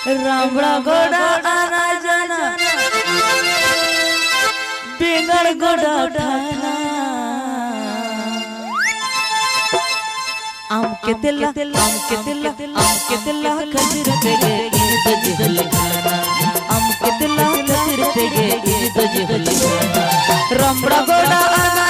रामड़ा गोड़ा आना जाना बिगड़ गोड़ा ठाना आम के तिल्ला खजूर तेगे तो जिहल खाना आम के तिल्ला खजूर तेगे तो जिहल खाना रामड़ा गोड़ा आना